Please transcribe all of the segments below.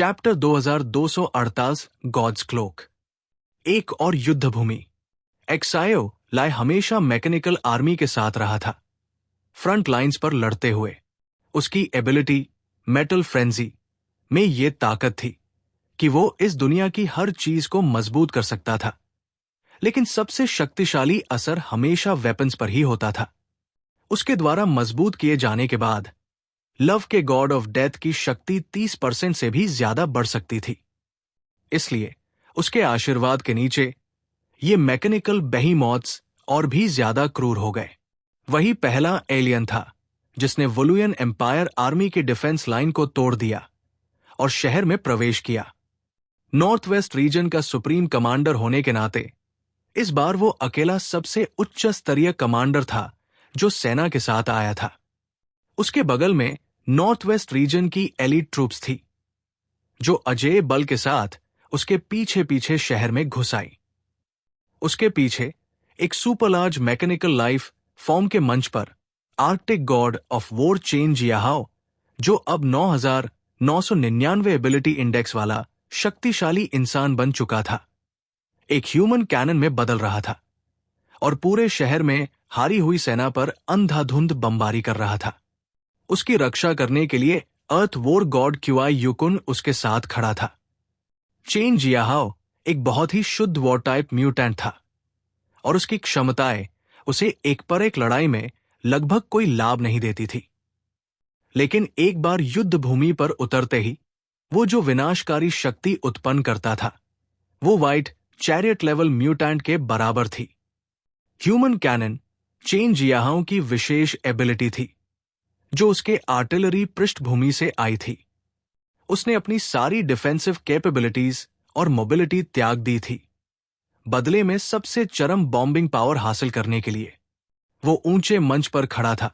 Chapter 2248 God's cloak. एक और युद्ध भूमि। एक्सायो लाई हमेशा मैकेनिकल आर्मी के साथ रहा था, फ्रंट लाइंस पर लड़ते हुए। उसकी एबिलिटी मेटल फ्रेंजी में ये ताकत थी कि वो इस दुनिया की हर चीज को मजबूत कर सकता था, लेकिन सबसे शक्तिशाली असर हमेशा वेपन्स पर ही होता था। उसके द्वारा मजबूत किए जाने के बाद लव के गॉड ऑफ डेथ की शक्ति 30% से भी ज्यादा बढ़ सकती थी। इसलिए उसके आशीर्वाद के नीचे ये मैकेनिकल बेहीमॉथ्स और भी ज्यादा क्रूर हो गए। वही पहला एलियन था जिसने वोलुयन एम्पायर आर्मी की डिफेंस लाइन को तोड़ दिया और शहर में प्रवेश किया। नॉर्थ वेस्ट रीजन का सुप्रीम कमांडर होने के नाते इस बार वो अकेला सबसे उच्च स्तरीय कमांडर था जो सेना के साथ आया था। उसके बगल में नॉर्थ वेस्ट रीजन की एलीट ट्रूप्स थी जो अजेय बल के साथ उसके पीछे पीछे शहर में घुस आई। उसके पीछे एक super large mechanical life form के मंच पर arctic god of war Chen Jiahao, जो अब 9999 एबिलिटी इंडेक्स वाला शक्तिशाली इंसान बन चुका था, एक ह्यूमन कैनन में बदल रहा था और पूरे शहर में हारी हुई सेना पर अंधाधुंध बमबारी कर रहा था। उसकी रक्षा करने के लिए अर्थ वॉर गॉड क्यूआई युकुन उसके साथ खड़ा था। चेन जियाहाओ एक बहुत ही शुद्ध वॉर टाइप म्यूटेंट था और उसकी क्षमताएं उसे एक पर एक लड़ाई में लगभग कोई लाभ नहीं देती थी। लेकिन एक बार युद्ध भूमि पर उतरते ही वो जो विनाशकारी शक्ति उत्पन्न करता था वो व्हाइट चैरियट लेवल म्यूटेंट के बराबर थी। ह्यूमन कैनन चेन जियाहाओ की विशेष एबिलिटी थी जो उसके आर्टिलरी पृष्ठभूमि से आई थी। उसने अपनी सारी डिफेंसिव कैपेबिलिटीज और मोबिलिटी त्याग दी थी, बदले में सबसे चरम बॉम्बिंग पावर हासिल करने के लिए। वो ऊंचे मंच पर खड़ा था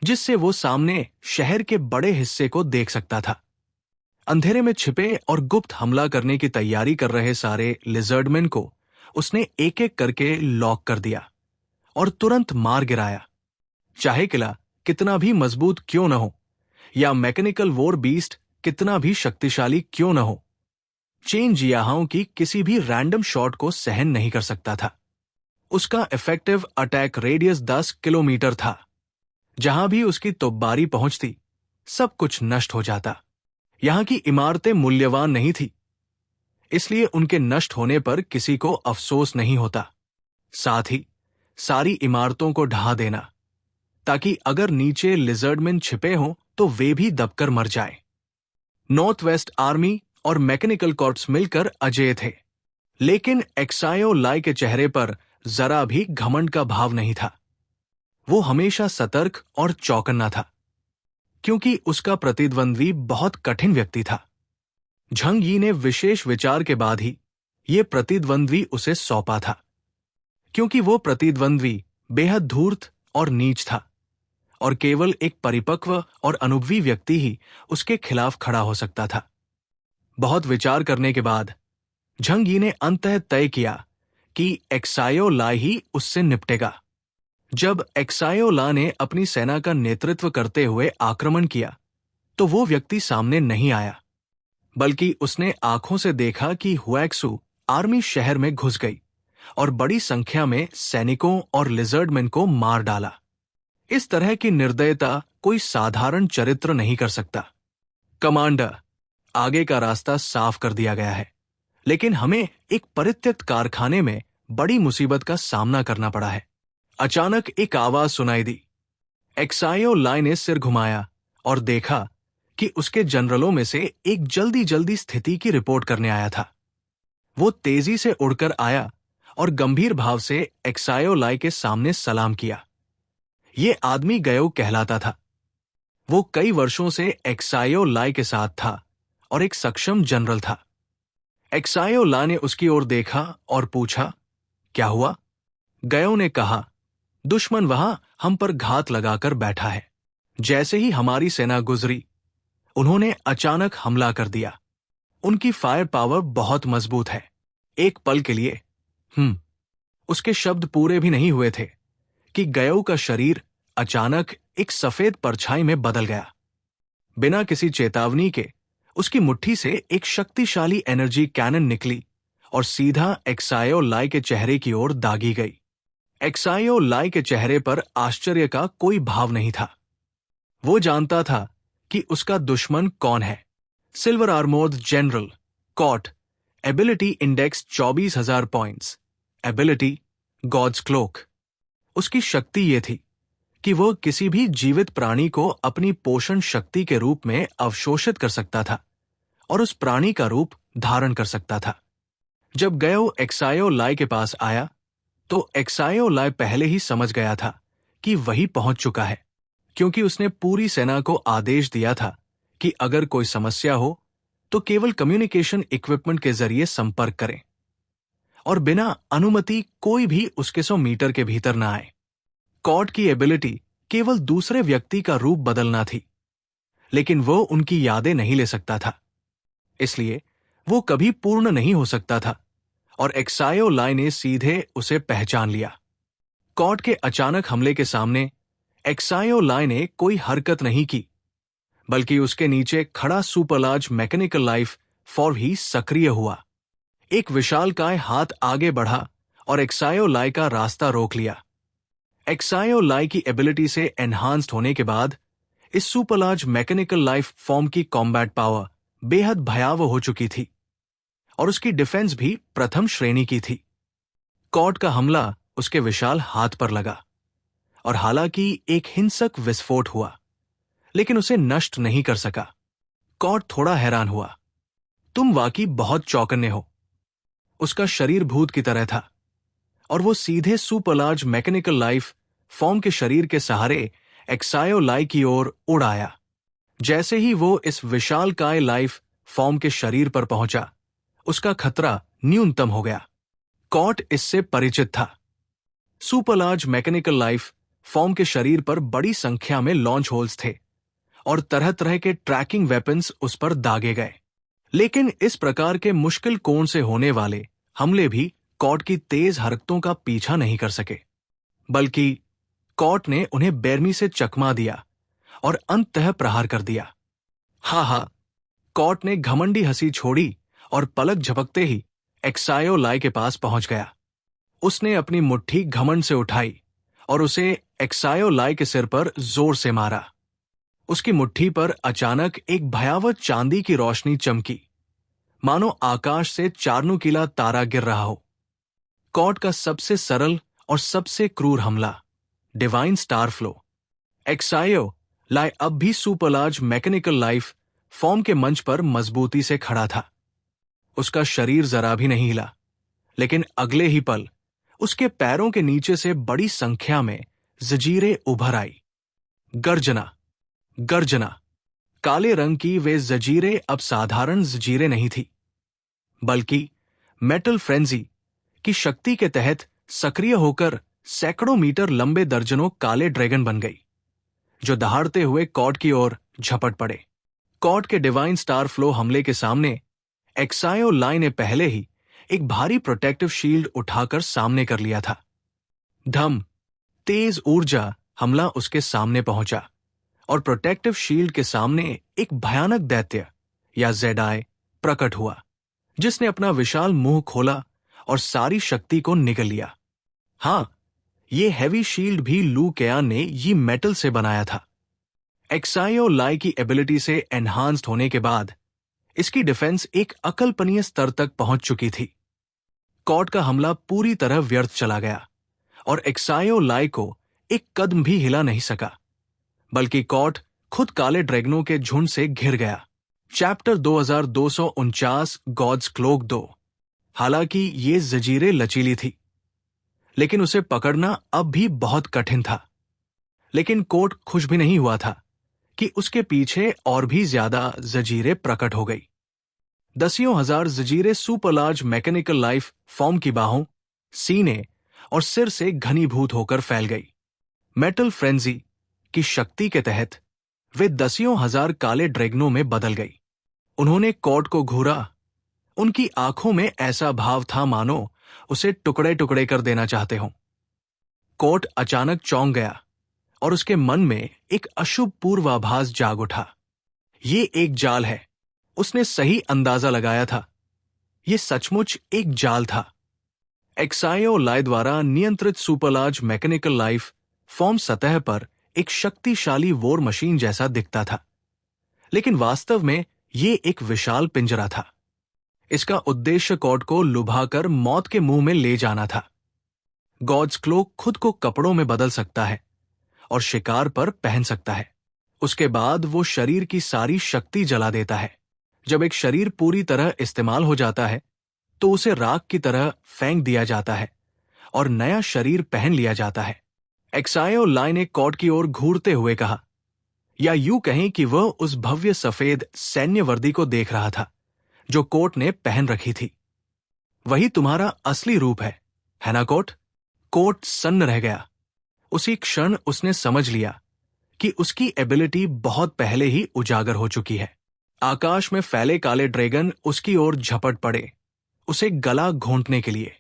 जिससे वो सामने शहर के बड़े हिस्से को देख सकता था। अंधेरे में छिपे और गुप्त हमला करने की तैयारी कर रहे सारे लिजर्डमैन को उसने एक एक करके लॉक कर दिया और तुरंत मार गिराया, चाहे किला कितना भी मजबूत क्यों न हो या मैकेनिकल वॉर बीस्ट कितना भी शक्तिशाली क्यों न हो। चेन जियाहाओ की किसी भी रैंडम शॉट को सहन नहीं कर सकता था। उसका इफेक्टिव अटैक रेडियस 10 किलोमीटर था। जहां भी उसकी तोपबारी पहुंचती सब कुछ नष्ट हो जाता। यहां की इमारतें मूल्यवान नहीं थी, इसलिए उनके नष्ट होने पर किसी को अफसोस नहीं होता। साथ ही सारी इमारतों को ढहा देना ताकि अगर नीचे लिजर्डमैन छिपे हों तो वे भी दबकर मर जाएं। नॉर्थ वेस्ट आर्मी और मैकेनिकल कॉर्प्स मिलकर अजेय थे, लेकिन एक्सायो लाई के चेहरे पर जरा भी घमंड का भाव नहीं था। वो हमेशा सतर्क और चौकन्ना था क्योंकि उसका प्रतिद्वंद्वी बहुत कठिन व्यक्ति था। झंग यी ने विशेष विचार के बाद ही ये प्रतिद्वंद्वी उसे सौंपा था, क्योंकि वो प्रतिद्वंद्वी बेहद धूर्त और नीच था और केवल एक परिपक्व और अनुभवी व्यक्ति ही उसके खिलाफ खड़ा हो सकता था। बहुत विचार करने के बाद झंग यी ने अंततः तय किया कि एक्सायो ला ही उससे निपटेगा। जब एक्सायो ला ने अपनी सेना का नेतृत्व करते हुए आक्रमण किया तो वो व्यक्ति सामने नहीं आया, बल्कि उसने आंखों से देखा कि हुएक्सू आर्मी शहर में घुस गई और बड़ी संख्या में सैनिकों और लिजर्डमैन को मार डाला। इस तरह की निर्दयता कोई साधारण चरित्र नहीं कर सकता। कमांडर, आगे का रास्ता साफ कर दिया गया है, लेकिन हमें एक परित्यक्त कारखाने में बड़ी मुसीबत का सामना करना पड़ा है। अचानक एक आवाज सुनाई दी। एक्सायो लाई ने सिर घुमाया और देखा कि उसके जनरलों में से एक जल्दी जल्दी स्थिति की रिपोर्ट करने आया था। वो तेजी से उड़कर आया और गंभीर भाव से एक्सायो लाई के सामने सलाम किया। ये आदमी गयो कहलाता था। वो कई वर्षों से एक्सायो लाई के साथ था और एक सक्षम जनरल था। एक्सायो ला ने उसकी ओर देखा और पूछा, क्या हुआ? गयो ने कहा, दुश्मन वहां हम पर घात लगाकर बैठा है। जैसे ही हमारी सेना गुजरी उन्होंने अचानक हमला कर दिया। उनकी फायर पावर बहुत मजबूत है। एक पल के लिए उसके शब्द पूरे भी नहीं हुए थे कि गयो का शरीर अचानक एक सफेद परछाई में बदल गया। बिना किसी चेतावनी के उसकी मुट्ठी से एक शक्तिशाली एनर्जी कैनन निकली और सीधा एक्सायो लाई के चेहरे की ओर दागी गई। एक्सायो लाई के चेहरे पर आश्चर्य का कोई भाव नहीं था। वो जानता था कि उसका दुश्मन कौन है। सिल्वर आर्मोर्ड जनरल कॉट, ability index 24,000 points, ability gods cloak. उसकी शक्ति ये थी कि वो किसी भी जीवित प्राणी को अपनी पोषण शक्ति के रूप में अवशोषित कर सकता था और उस प्राणी का रूप धारण कर सकता था। जब गयो एक्सायो लाई के पास आया तो एक्सायो लाई पहले ही समझ गया था कि वही पहुंच चुका है, क्योंकि उसने पूरी सेना को आदेश दिया था कि अगर कोई समस्या हो तो केवल कम्युनिकेशन इक्विपमेंट के जरिए संपर्क करें और बिना अनुमति कोई भी उसके 100 मीटर के भीतर न आए। कॉट की एबिलिटी केवल दूसरे व्यक्ति का रूप बदलना थी, लेकिन वो उनकी यादें नहीं ले सकता था, इसलिए वो कभी पूर्ण नहीं हो सकता था और एक्सायो लाई ने सीधे उसे पहचान लिया। कॉट के अचानक हमले के सामने एक्सायो लाई ने कोई हरकत नहीं की, बल्कि उसके नीचे खड़ा सुपरलार्ज मैकेनिकल लाइफ फॉर्म ही सक्रिय हुआ। एक विशालकाय हाथ आगे बढ़ा और एक्सायो लाई का रास्ता रोक लिया। एक्सायो लाई की एबिलिटी से एनहांस्ड होने के बाद इस सुपरलार्ज मैकेनिकल लाइफ फॉर्म की कॉम्बैट पावर बेहद भयावह हो चुकी थी और उसकी डिफेंस भी प्रथम श्रेणी की थी। कॉट का हमला उसके विशाल हाथ पर लगा और हालांकि एक हिंसक विस्फोट हुआ, लेकिन उसे नष्ट नहीं कर सका। कॉट थोड़ा हैरान हुआ। तुम वाकई बहुत चौकन्ने हो। उसका शरीर भूत की तरह था और वो सीधे सुपरलार्ज मैकेनिकल लाइफ फॉर्म के शरीर के सहारे एक्सायो लाई की ओर उड़ आया। जैसे ही वो इस विशालकाय लाइफ फॉर्म के शरीर पर पहुंचा, उसका खतरा न्यूनतम हो गया। कॉट इससे परिचित था। सुपरलार्ज मैकेनिकल लाइफ फॉर्म के शरीर पर बड़ी संख्या में लॉन्च होल्स थे और तरह तरह के ट्रैकिंग वेपन्स उस पर दागे गए, लेकिन इस प्रकार के मुश्किल कोण से होने वाले हमले भी कॉट की तेज हरकतों का पीछा नहीं कर सके, बल्कि कॉट ने उन्हें बेरमी से चकमा दिया और अंततः प्रहार कर दिया। हा, कॉट ने घमंडी हंसी छोड़ी और पलक झपकते ही एक्सायो लाई के पास पहुंच गया। उसने अपनी मुट्ठी घमंड से उठाई और उसे एक्सायो लाई के सिर पर जोर से मारा। उसकी मुट्ठी पर अचानक एक भयावह चांदी की रोशनी चमकी, मानो आकाश से चारनुकीला तारा गिर रहा हो। कॉट का सबसे सरल और सबसे क्रूर हमला, डिवाइन स्टार फ्लो। एक्सायो लाई अब भी सुपरलार्ज मैकेनिकल लाइफ फॉर्म के मंच पर मजबूती से खड़ा था। उसका शरीर जरा भी नहीं हिला, लेकिन अगले ही पल उसके पैरों के नीचे से बड़ी संख्या में जंजीरें उभर आई। गर्जना, गर्जना। काले रंग की वे जंजीरें अब साधारण जंजीरें नहीं थी, बल्कि मेटल फ्रेंजी की शक्ति के तहत सक्रिय होकर सैकड़ों मीटर लंबे दर्जनों काले ड्रैगन बन गई, जो दहाड़ते हुए कॉट की ओर झपट पड़े। कॉट के डिवाइन स्टार फ्लो हमले के सामने एक्सायो लाई ने पहले ही एक भारी प्रोटेक्टिव शील्ड उठाकर सामने कर लिया था। धम, तेज ऊर्जा हमला उसके सामने पहुंचा और प्रोटेक्टिव शील्ड के सामने एक भयानक दैत्य या जेडाई प्रकट हुआ, जिसने अपना विशाल मुंह खोला और सारी शक्ति को निगल लिया। हां, ये हैवी शील्ड भी लू केयान ने ये मेटल से बनाया था। एक्सायो लाई की एबिलिटी से एनहांस्ड होने के बाद इसकी डिफेंस एक अकल्पनीय स्तर तक पहुंच चुकी थी। कॉट का हमला पूरी तरह व्यर्थ चला गया और एक्सायो लाई को एक कदम भी हिला नहीं सका, बल्कि कॉट खुद काले ड्रैगनों के झुंड से घिर गया। Chapter 2249 God's Cloak 2। हालांकि ये जंजीरें लचीली थी, लेकिन उसे पकड़ना अब भी बहुत कठिन था। लेकिन कॉट खुश भी नहीं हुआ था कि उसके पीछे और भी ज्यादा जंजीरें प्रकट हो गई। दसियों हजार जंजीरें सुपरलार्ज मैकेनिकल लाइफ फॉर्म की बाहों, सीने और सिर से घनीभूत होकर फैल गई। मेटल फ्रेंजी की शक्ति के तहत वे दसियों हजार काले ड्रैगनों में बदल गई। उन्होंने कॉट को घूरा। उनकी आंखों में ऐसा भाव था मानो उसे टुकड़े टुकड़े कर देना चाहते हों। कॉट अचानक चौंक गया और उसके मन में एक अशुभ पूर्वाभास जाग उठा। ये एक जाल है, उसने सही अंदाजा लगाया था। ये सचमुच एक जाल था। एक्सायो लाई द्वारा नियंत्रित सुपरलार्ज मैकेनिकल लाइफ फॉर्म सतह पर एक शक्तिशाली वॉर मशीन जैसा दिखता था, लेकिन वास्तव में ये एक विशाल पिंजरा था। इसका उद्देश्य कॉड को लुभाकर मौत के मुंह में ले जाना था। गॉड्स क्लोक खुद को कपड़ों में बदल सकता है और शिकार पर पहन सकता है। उसके बाद वो शरीर की सारी शक्ति जला देता है। जब एक शरीर पूरी तरह इस्तेमाल हो जाता है तो उसे राख की तरह फेंक दिया जाता है और नया शरीर पहन लिया जाता है। एक्सायो लाई ने कॉड की ओर घूरते हुए कहा, या यूं कहें कि वह उस भव्य सफेद सैन्य वर्दी को देख रहा था जो कोट ने पहन रखी थी। वही तुम्हारा असली रूप है ना कोट? कोट सन्न रह गया। उसी क्षण उसने समझ लिया कि उसकी एबिलिटी बहुत पहले ही उजागर हो चुकी है। आकाश में फैले काले ड्रैगन उसकी ओर झपट पड़े, उसे गला घोंटने के लिए।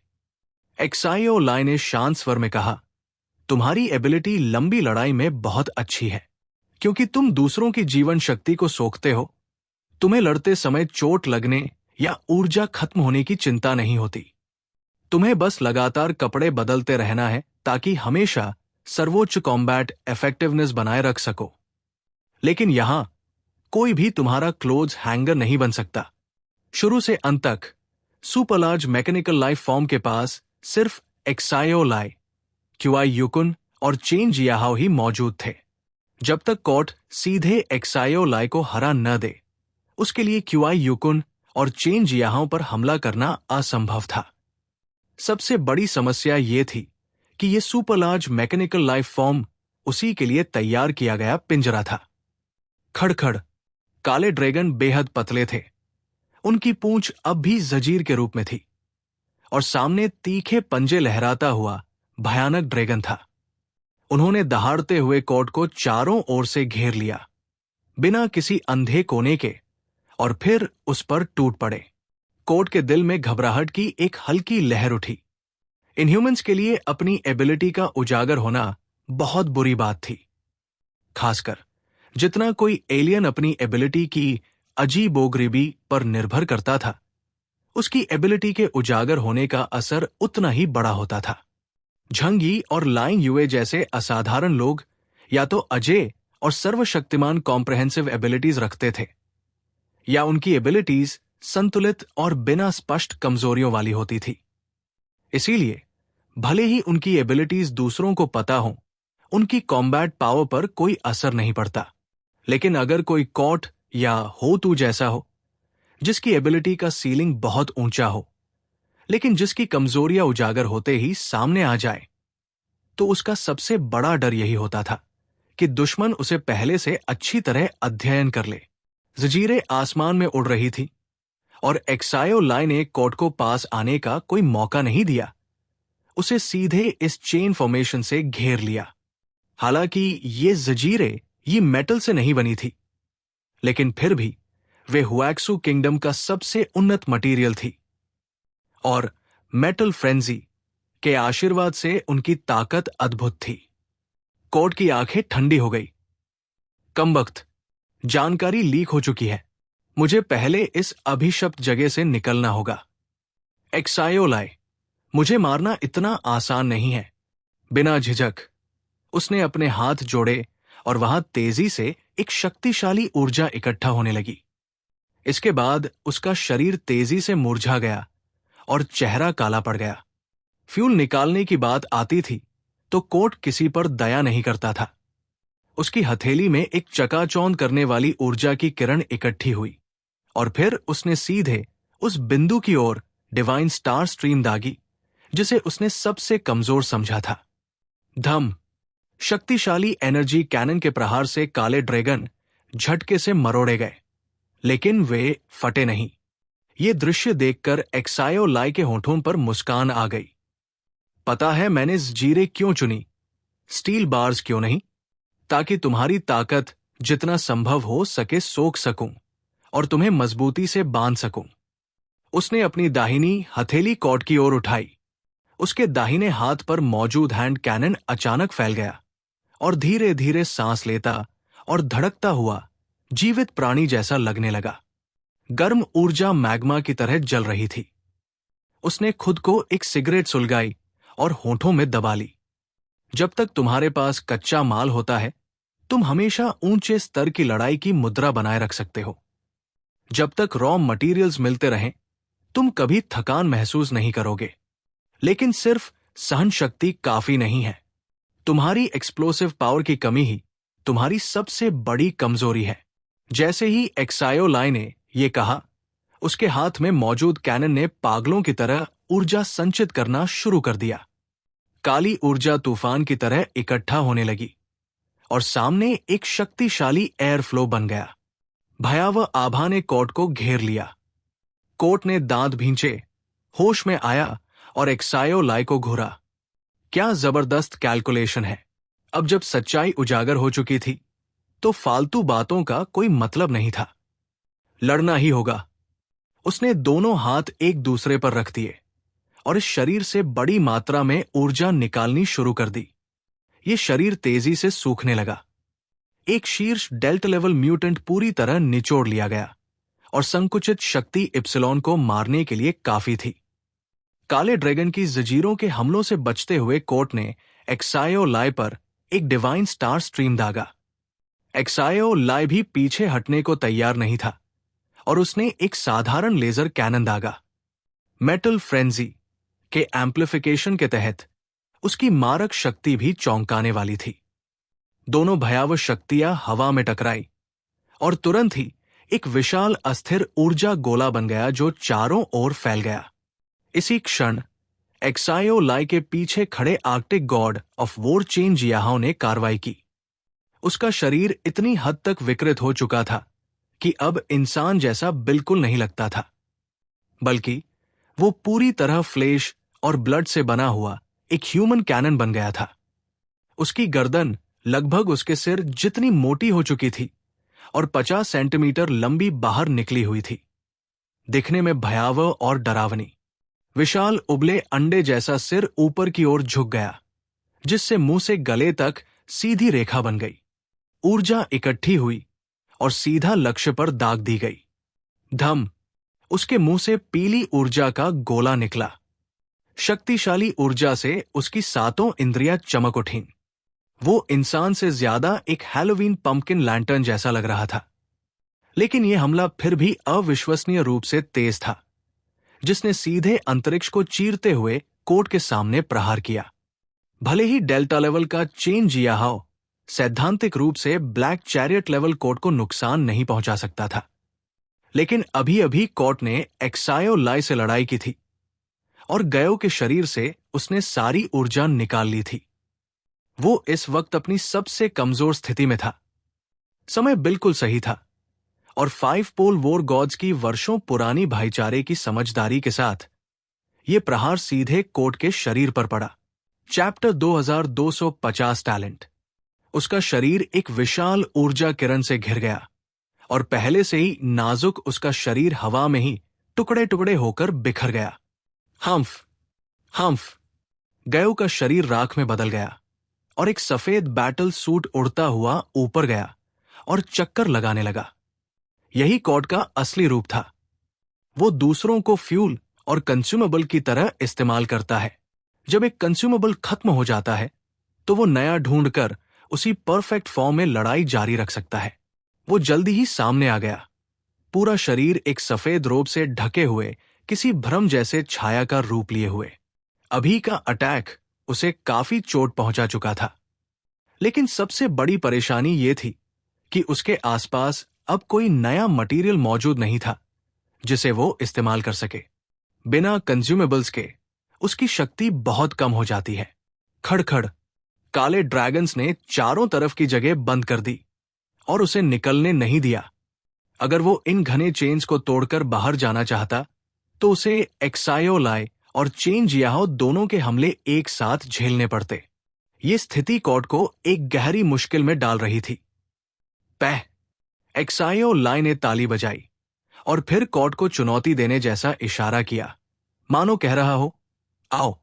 एक्सायो लाई ने शांत स्वर में कहा, तुम्हारी एबिलिटी लंबी लड़ाई में बहुत अच्छी है, क्योंकि तुम दूसरों की जीवन शक्ति को सोखते हो। तुम्हें लड़ते समय चोट लगने या ऊर्जा खत्म होने की चिंता नहीं होती। तुम्हें बस लगातार कपड़े बदलते रहना है ताकि हमेशा सर्वोच्च कॉम्बैट इफेक्टिवनेस बनाए रख सको। लेकिन यहां कोई भी तुम्हारा क्लोथ्स हैंगर नहीं बन सकता। शुरू से अंत तक सुपरलार्ज मैकेनिकल लाइफ फॉर्म के पास सिर्फ एक्सायो लाई, क्यूआई युकुन और चेन जियाहाओ ही मौजूद थे। जब तक कॉट सीधे एक्सायो लाई को हरा न दे, उसके लिए क्यूआई युकुन और चेन जियाहाओ पर हमला करना असंभव था। सबसे बड़ी समस्या ये थी कि ये सुपरलार्ज मैकेनिकल लाइफ फॉर्म उसी के लिए तैयार किया गया पिंजरा था। खड़खड़ काले ड्रैगन बेहद पतले थे। उनकी पूंछ अब भी जंजीर के रूप में थी और सामने तीखे पंजे लहराता हुआ भयानक ड्रैगन था। उन्होंने दहाड़ते हुए कोट को चारों ओर से घेर लिया, बिना किसी अंधे कोने के, और फिर उस पर टूट पड़े। कोट के दिल में घबराहट की एक हल्की लहर उठी। इनह्यूमंस के लिए अपनी एबिलिटी का उजागर होना बहुत बुरी बात थी, खासकर जितना कोई एलियन अपनी एबिलिटी की अजीबोगरीबी पर निर्भर करता था, उसकी एबिलिटी के उजागर होने का असर उतना ही बड़ा होता था। झंगी और लाइंग युए जैसे असाधारण लोग या तो अजेय और सर्वशक्तिमान कॉम्प्रहेंसिव एबिलिटीज रखते थे, या उनकी एबिलिटीज संतुलित और बिना स्पष्ट कमजोरियों वाली होती थी। इसीलिए भले ही उनकी एबिलिटीज दूसरों को पता हो, उनकी कॉम्बैट पावर पर कोई असर नहीं पड़ता। लेकिन अगर कोई कॉट या हो तू जैसा हो, जिसकी एबिलिटी का सीलिंग बहुत ऊंचा हो, लेकिन जिसकी कमजोरियां उजागर होते ही सामने आ जाए, तो उसका सबसे बड़ा डर यही होता था कि दुश्मन उसे पहले से अच्छी तरह अध्ययन कर ले। जंजीरें आसमान में उड़ रही थी और एक्सायो लाई ने कोट को पास आने का कोई मौका नहीं दिया। उसे सीधे इस चेन फॉर्मेशन से घेर लिया। हालांकि ये जंजीरें ये मेटल से नहीं बनी थी, लेकिन फिर भी वे हुएक्सू किंगडम का सबसे उन्नत मटेरियल थी, और मेटल फ्रेंजी के आशीर्वाद से उनकी ताकत अद्भुत थी। कोट की आंखें ठंडी हो गई। कमबख्त, जानकारी लीक हो चुकी है। मुझे पहले इस अभिशप्त जगह से निकलना होगा। एक्सायो लाई, मुझे मारना इतना आसान नहीं है। बिना झिझक उसने अपने हाथ जोड़े और वहां तेजी से एक शक्तिशाली ऊर्जा इकट्ठा होने लगी। इसके बाद उसका शरीर तेजी से मुरझा गया और चेहरा काला पड़ गया। फ्यूल निकालने की बात आती थी तो कोट किसी पर दया नहीं करता था। उसकी हथेली में एक चकाचौंध करने वाली ऊर्जा की किरण इकट्ठी हुई और फिर उसने सीधे उस बिंदु की ओर डिवाइन स्टार स्ट्रीम दागी जिसे उसने सबसे कमजोर समझा था। धम, शक्तिशाली एनर्जी कैनन के प्रहार से काले ड्रैगन झटके से मरोड़े गए, लेकिन वे फटे नहीं। ये दृश्य देखकर एक्सायो लाई के होठों पर मुस्कान आ गई। पता है मैंने जंजीरें क्यों चुनी, स्टील बार्स क्यों नहीं? ताकि तुम्हारी ताकत जितना संभव हो सके सोख सकूं और तुम्हें मजबूती से बांध सकूं। उसने अपनी दाहिनी हथेली कॉट की ओर उठाई। उसके दाहिने हाथ पर मौजूद हैंड कैनन अचानक फैल गया और धीरे धीरे सांस लेता और धड़कता हुआ जीवित प्राणी जैसा लगने लगा। गर्म ऊर्जा मैग्मा की तरह जल रही थी। उसने खुद को एक सिगरेट सुलगाई और होठों में दबा ली। जब तक तुम्हारे पास कच्चा माल होता है, तुम हमेशा ऊंचे स्तर की लड़ाई की मुद्रा बनाए रख सकते हो। जब तक रॉ मटेरियल्स मिलते रहें, तुम कभी थकान महसूस नहीं करोगे। लेकिन सिर्फ सहन शक्ति काफी नहीं है। तुम्हारी एक्सप्लोसिव पावर की कमी ही तुम्हारी सबसे बड़ी कमजोरी है। जैसे ही एक्सायोलाई ने यह कहा, उसके हाथ में मौजूद कैनन ने पागलों की तरह ऊर्जा संचित करना शुरू कर दिया। काली ऊर्जा तूफान की तरह इकट्ठा होने लगी और सामने एक शक्तिशाली एयर फ्लो बन गया। भयावह आभा ने कोर्ट को घेर लिया। कोर्ट ने दांत भींचे, होश में आया और एक्सायोलाई को घूरा। क्या जबरदस्त कैलकुलेशन है। अब जब सच्चाई उजागर हो चुकी थी, तो फालतू बातों का कोई मतलब नहीं था। लड़ना ही होगा। उसने दोनों हाथ एक दूसरे पर रख दिए और इस शरीर से बड़ी मात्रा में ऊर्जा निकालनी शुरू कर दी। ये शरीर तेजी से सूखने लगा। एक शीर्ष डेल्टा लेवल म्यूटेंट पूरी तरह निचोड़ लिया गया और संकुचित शक्ति इप्सिलॉन को मारने के लिए काफी थी। काले ड्रैगन की जंजीरों के हमलों से बचते हुए कोर्ट ने एक्सायोलाई पर एक डिवाइन स्टार स्ट्रीम दागा। एक्सायोलाई भी पीछे हटने को तैयार नहीं था और उसने एक साधारण लेजर कैनन दागा। मेटल फ्रेंजी के एम्प्लीफिकेशन के तहत उसकी मारक शक्ति भी चौंकाने वाली थी। दोनों भयावह शक्तियां हवा में टकराई और तुरंत ही एक विशाल अस्थिर ऊर्जा गोला बन गया जो चारों ओर फैल गया। इसी क्षण एक्सायोलाई के पीछे खड़े arctic god of war Chen Jiahao ने कार्रवाई की। उसका शरीर इतनी हद तक विकृत हो चुका था कि अब इंसान जैसा बिल्कुल नहीं लगता था, बल्कि वो पूरी तरह फ्लेश और ब्लड से बना हुआ एक ह्यूमन कैनन बन गया था। उसकी गर्दन लगभग उसके सिर जितनी मोटी हो चुकी थी और 50 सेंटीमीटर लंबी बाहर निकली हुई थी। दिखने में भयावह और डरावनी, विशाल उबले अंडे जैसा सिर ऊपर की ओर झुक गया, जिससे मुंह से गले तक सीधी रेखा बन गई। ऊर्जा इकट्ठी हुई और सीधा लक्ष्य पर दाग दी गई। धम! उसके मुंह से पीली ऊर्जा का गोला निकला। शक्तिशाली ऊर्जा से उसकी सातों इंद्रियां चमक उठीं। वो इंसान से ज्यादा एक हैलोवीन पंपकिन लैंटर्न जैसा लग रहा था। लेकिन यह हमला फिर भी अविश्वसनीय रूप से तेज था, जिसने सीधे अंतरिक्ष को चीरते हुए कोर्ट के सामने प्रहार किया। भले ही डेल्टा लेवल का चेन जियाहाओ सैद्धांतिक रूप से ब्लैक चैरियट लेवल कोर्ट को नुकसान नहीं पहुंचा सकता था, लेकिन अभी अभी कोर्ट ने एक्सायोलाई से लड़ाई की थी और गयो के शरीर से उसने सारी ऊर्जा निकाल ली थी। वो इस वक्त अपनी सबसे कमजोर स्थिति में था। समय बिल्कुल सही था और 5 पोल वॉर गॉड्स की वर्षों पुरानी भाईचारे की समझदारी के साथ ये प्रहार सीधे कोर्ट के शरीर पर पड़ा। Chapter 2250 talent. उसका शरीर एक विशाल ऊर्जा किरण से घिर गया और पहले से ही नाजुक उसका शरीर हवा में ही टुकड़े टुकड़े होकर बिखर गया। हम्फ हम्फ! गयो का शरीर राख में बदल गया और एक सफेद बैटल सूट उड़ता हुआ ऊपर गया और चक्कर लगाने लगा। यही कॉर्ड का असली रूप था। वो दूसरों को फ्यूल और कंज्यूमेबल की तरह इस्तेमाल करता है। जब एक कंज्यूमेबल खत्म हो जाता है, तो वो नया ढूंढकर उसी परफेक्ट फॉर्म में लड़ाई जारी रख सकता है। वो जल्दी ही सामने आ गया, पूरा शरीर एक सफेद रोब से ढके हुए किसी भ्रम जैसे छाया का रूप लिए हुए। अभी का अटैक उसे काफी चोट पहुंचा चुका था, लेकिन सबसे बड़ी परेशानी ये थी कि उसके आसपास अब कोई नया मटेरियल मौजूद नहीं था जिसे वो इस्तेमाल कर सके। बिना कंज्यूमेबल्स के उसकी शक्ति बहुत कम हो जाती है। खड़खड़! काले ड्रैगन्स ने चारों तरफ की जगह बंद कर दी और उसे निकलने नहीं दिया। अगर वो इन घने चेन्स को तोड़कर बाहर जाना चाहता, तो उसे एक्सायोलाई और चेन जियाहाओ दोनों के हमले एक साथ झेलने पड़ते। ये स्थिति कॉर्ड को एक गहरी मुश्किल में डाल रही थी। पैह! एक्सायोलाई ने ताली बजाई और फिर कॉर्ड को चुनौती देने जैसा इशारा किया, मानो कह रहा हो, आओ,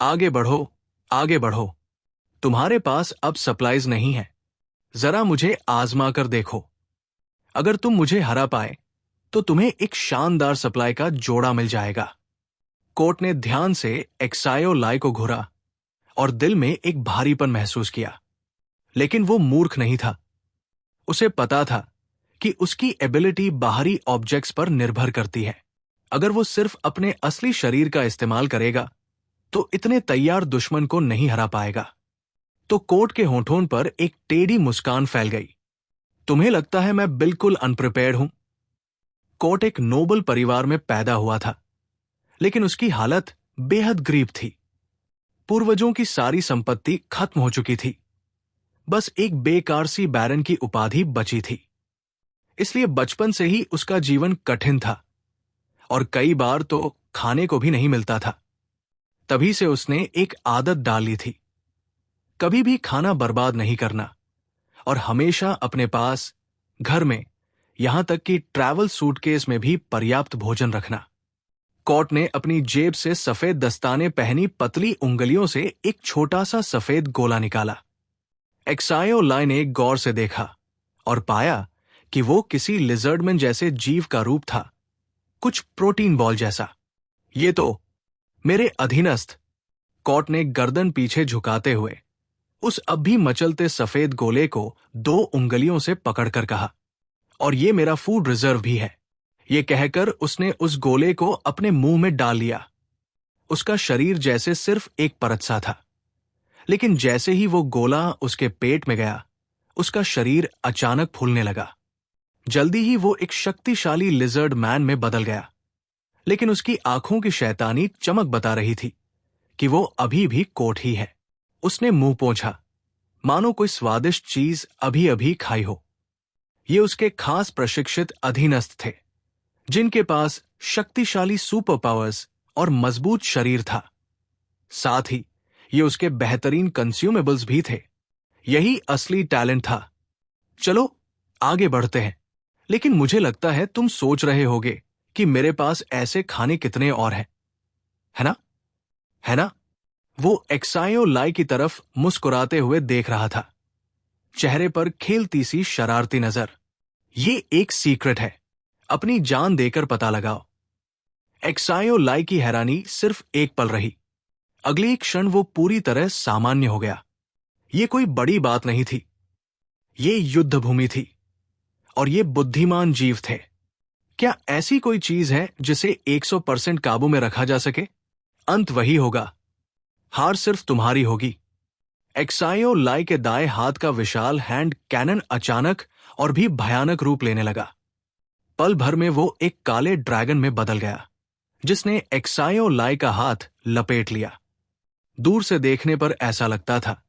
आगे बढ़ो, आगे बढ़ो। तुम्हारे पास अब सप्लाईज नहीं है, जरा मुझे आजमा कर देखो। अगर तुम मुझे हरा पाए, तो तुम्हें एक शानदार सप्लाई का जोड़ा मिल जाएगा। कोर्ट ने ध्यान से एक्सायो लाई को घूरा और दिल में एक भारीपन महसूस किया, लेकिन वो मूर्ख नहीं था। उसे पता था कि उसकी एबिलिटी बाहरी ऑब्जेक्ट्स पर निर्भर करती है। अगर वो सिर्फ अपने असली शरीर का इस्तेमाल करेगा तो इतने तैयार दुश्मन को नहीं हरा पाएगा। तो कोर्ट के होठों पर एक टेढ़ी मुस्कान फैल गई। तुम्हें लगता है मैं बिल्कुल अनप्रिपेयर्ड हूं? कोर्ट एक नोबल परिवार में पैदा हुआ था, लेकिन उसकी हालत बेहद गरीब थी। पूर्वजों की सारी संपत्ति खत्म हो चुकी थी, बस एक बेकार सी बैरन की उपाधि बची थी। इसलिए बचपन से ही उसका जीवन कठिन था और कई बार तो खाने को भी नहीं मिलता था। तभी से उसने एक आदत डाल ली थी, कभी भी खाना बर्बाद नहीं करना और हमेशा अपने पास घर में, यहां तक कि ट्रैवल सूटकेस में भी पर्याप्त भोजन रखना। कोर्ट ने अपनी जेब से सफेद दस्ताने पहनी पतली उंगलियों से एक छोटा सा सफेद गोला निकाला। एक्सायो लाई ने गौर से देखा और पाया कि वो किसी लिजर्डमैन जैसे जीव का रूप था, कुछ प्रोटीन बॉल जैसा। ये तो मेरे अधीनस्थ, कोर्ट ने गर्दन पीछे झुकाते हुए उस अब भी मचलते सफेद गोले को 2 उंगलियों से पकड़कर कहा, और ये मेरा फूड रिजर्व भी है। ये कहकर उसने उस गोले को अपने मुंह में डाल लिया। उसका शरीर जैसे सिर्फ एक परत सा था, लेकिन जैसे ही वो गोला उसके पेट में गया, उसका शरीर अचानक फूलने लगा। जल्दी ही वो एक शक्तिशाली लिजर्ड मैन में बदल गया, लेकिन उसकी आंखों की शैतानी चमक बता रही थी कि वो अभी भी कोर्ट ही है। उसने मुंह पोंछा, मानो कोई स्वादिष्ट चीज अभी अभी खाई हो। ये उसके खास प्रशिक्षित अधीनस्थ थे, जिनके पास शक्तिशाली सुपर पावर्स और मजबूत शरीर था। साथ ही ये उसके बेहतरीन कंज्यूमेबल्स भी थे। यही असली टैलेंट था। चलो आगे बढ़ते हैं, लेकिन मुझे लगता है तुम सोच रहे होगे कि मेरे पास ऐसे खाने कितने और हैं, है ना? है ना? वो एक्सायो लाई की तरफ मुस्कुराते हुए देख रहा था, चेहरे पर खेलती सी शरारती नजर। ये एक सीक्रेट है, अपनी जान देकर पता लगाओ। एक्सायो लाई की हैरानी सिर्फ एक पल रही। अगले क्षण वो पूरी तरह सामान्य हो गया। ये कोई बड़ी बात नहीं थी। ये युद्ध भूमि थी और ये बुद्धिमान जीव थे। क्या ऐसी कोई चीज है जिसे 100% काबू में रखा जा सके? अंत वही होगा, हार सिर्फ तुम्हारी होगी। एक्सायो लाई के दाएं हाथ का विशाल हैंड कैनन अचानक और भी भयानक रूप लेने लगा। पल भर में वो एक काले ड्रैगन में बदल गया, जिसने एक्सायो लाई का हाथ लपेट लिया। दूर से देखने पर ऐसा लगता था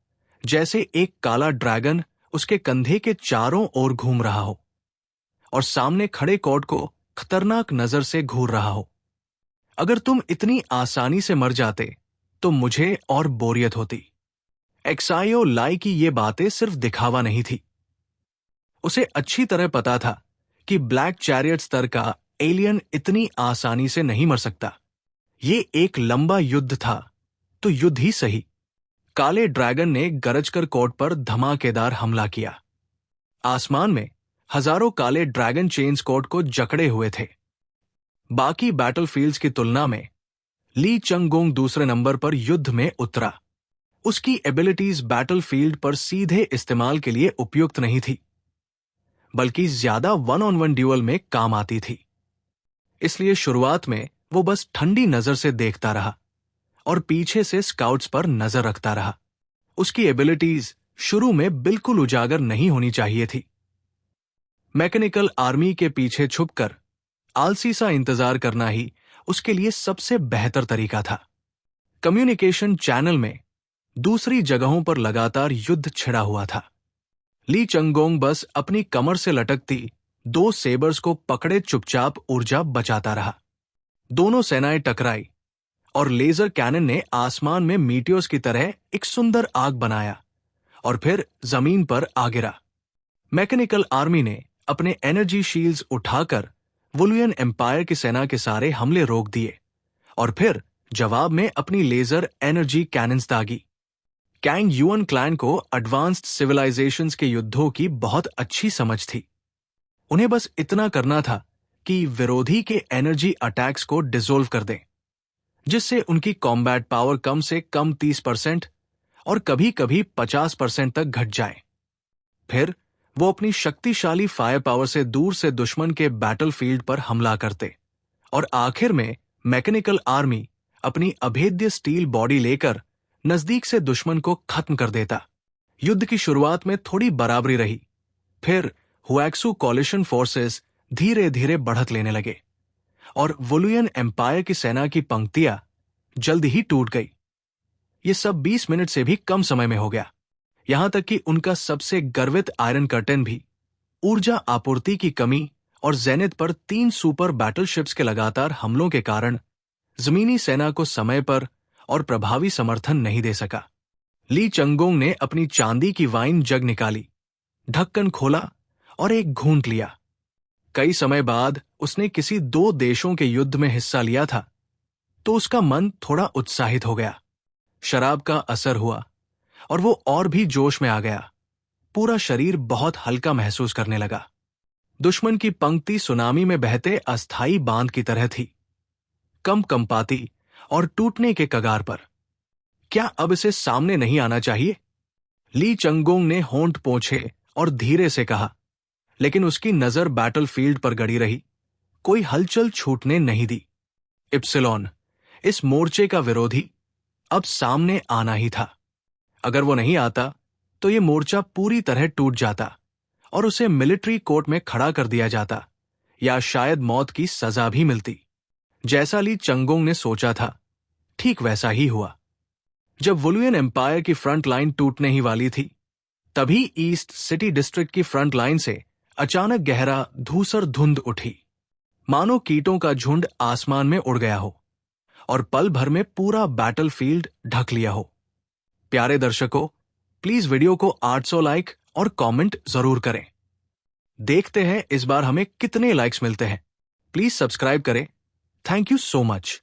जैसे एक काला ड्रैगन उसके कंधे के चारों ओर घूम रहा हो और सामने खड़े कोर्ट को खतरनाक नजर से घूर रहा हो। अगर तुम इतनी आसानी से मर जाते तो मुझे और बोरियत होती। एक्सायो लाई की ये बातें सिर्फ दिखावा नहीं थी। उसे अच्छी तरह पता था कि ब्लैक चैरियट स्तर का एलियन इतनी आसानी से नहीं मर सकता। ये एक लंबा युद्ध था, तो युद्ध ही सही। काले ड्रैगन ने गरजकर कोर्ट पर धमाकेदार हमला किया। आसमान में हजारों काले ड्रैगन चेन्स कोर्ट को जकड़े हुए थे। बाकी बैटलफील्ड्स की तुलना में ली चंगोंग दूसरे नंबर पर युद्ध में उतरा। उसकी एबिलिटीज बैटलफील्ड पर सीधे इस्तेमाल के लिए उपयुक्त नहीं थी, बल्कि ज्यादा 1-on-1 ड्यूअल में काम आती थी। इसलिए शुरुआत में वो बस ठंडी नजर से देखता रहा और पीछे से स्काउट्स पर नजर रखता रहा। उसकी एबिलिटीज शुरू में बिल्कुल उजागर नहीं होनी चाहिए थी। मैकेनिकल आर्मी के पीछे छुपकर आलसी सा इंतजार करना ही उसके लिए सबसे बेहतर तरीका था। कम्युनिकेशन चैनल में दूसरी जगहों पर लगातार युद्ध छिड़ा हुआ था। ली चंगोंग बस अपनी कमर से लटकती 2 सेबर्स को पकड़े चुपचाप ऊर्जा बचाता रहा। दोनों सेनाएं टकराई और लेजर कैनन ने आसमान में मीटियोर्स की तरह एक सुंदर आग बनाया और फिर जमीन पर आ गिरा। मैकेनिकल आर्मी ने अपने एनर्जी शील्ड्स उठाकर वुलियन एम्पायर की सेना के सारे हमले रोक दिए और फिर जवाब में अपनी लेजर एनर्जी कैनन्स दागी। कैंग युअन क्लैन को एडवांस्ड सिविलाइजेशंस के युद्धों की बहुत अच्छी समझ थी। उन्हें बस इतना करना था कि विरोधी के एनर्जी अटैक्स को डिसॉल्व कर दें, जिससे उनकी कॉम्बैट पावर कम से कम 30% और कभी कभी 50% तक घट जाए। फिर वो अपनी शक्तिशाली फायर पावर से दुश्मन के बैटलफील्ड पर हमला करते और आखिर में मैकेनिकल आर्मी अपनी अभेद्य स्टील बॉडी लेकर नजदीक से दुश्मन को खत्म कर देता। युद्ध की शुरुआत में थोड़ी बराबरी रही, फिर हुएक्सू कॉलिशन फोर्सेस धीरे धीरे बढ़त लेने लगे और वोलुयन एम्पायर की सेना की पंक्तियां जल्द ही टूट गई। ये सब 20 मिनट से भी कम समय में हो गया, यहां तक कि उनका सबसे गर्वित आयरन कर्टेन भी ऊर्जा आपूर्ति की कमी और जेनिथ पर 3 सुपर बैटलशिप्स के लगातार हमलों के कारण जमीनी सेना को समय पर और प्रभावी समर्थन नहीं दे सका। ली चंगोंग ने अपनी चांदी की वाइन जग निकाली, ढक्कन खोला और एक घूंट लिया। कई समय बाद उसने किसी 2 देशों के युद्ध में हिस्सा लिया था, तो उसका मन थोड़ा उत्साहित हो गया। शराब का असर हुआ और वो और भी जोश में आ गया। पूरा शरीर बहुत हल्का महसूस करने लगा। दुश्मन की पंक्ति सुनामी में बहते अस्थायी बांध की तरह थी, कंपाती और टूटने के कगार पर। क्या अब इसे सामने नहीं आना चाहिए? ली चंगोंग ने होंठ पोंछे और धीरे से कहा, लेकिन उसकी नजर बैटलफील्ड पर गड़ी रही, कोई हलचल छूटने नहीं दी। इप्सिलॉन, इस मोर्चे का विरोधी, अब सामने आना ही था। अगर वो नहीं आता तो ये मोर्चा पूरी तरह टूट जाता और उसे मिलिट्री कोर्ट में खड़ा कर दिया जाता या शायद मौत की सजा भी मिलती। जैसा ली चंगोंग ने सोचा था, ठीक वैसा ही हुआ। जब वुलुयन एम्पायर की फ्रंट लाइन टूटने ही वाली थी, तभी ईस्ट सिटी डिस्ट्रिक्ट की फ्रंट लाइन से अचानक गहरा धूसर धुंध उठी, मानो कीटों का झुंड आसमान में उड़ गया हो और पल भर में पूरा बैटलफील्ड ढक लिया हो। प्यारे दर्शकों, प्लीज वीडियो को 800 लाइक और कमेंट जरूर करें। देखते हैं इस बार हमें कितने लाइक्स मिलते हैं। प्लीज सब्सक्राइब करें। Thank you so much.